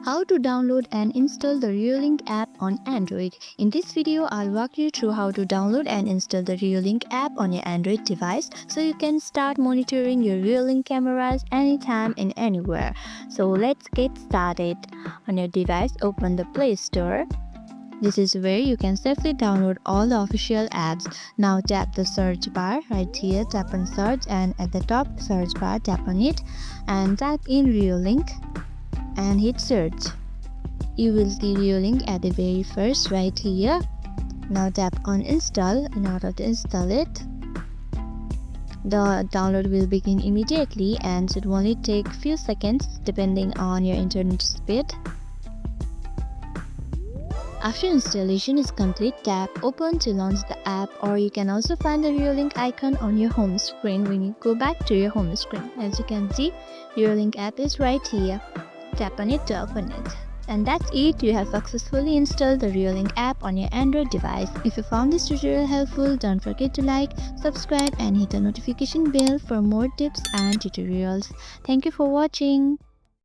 How to download and install the Reolink app on Android. In this video, I'll walk you through how to download and install the Reolink app on your Android device so you can start monitoring your Reolink cameras anytime and anywhere. So let's get started. On your device, open the Play Store. This is where you can safely download all the official apps. Now tap the search bar right here, tap on search, and at the top search bar tap on it and type in Reolink and hit search. You will see Reolink at the very first right here. Now tap on install in order to install it. The download will begin immediately and it will only take few seconds depending on your internet speed. After installation is complete, tap open to launch the app, or you can also find the Reolink icon on your home screen when you go back to your home screen. As you can see, Reolink app is right here. Tap on it to open it. And that's it, you have successfully installed the Reolink app on your Android device. If you found this tutorial helpful, don't forget to like, subscribe and hit the notification bell for more tips and tutorials. Thank you for watching.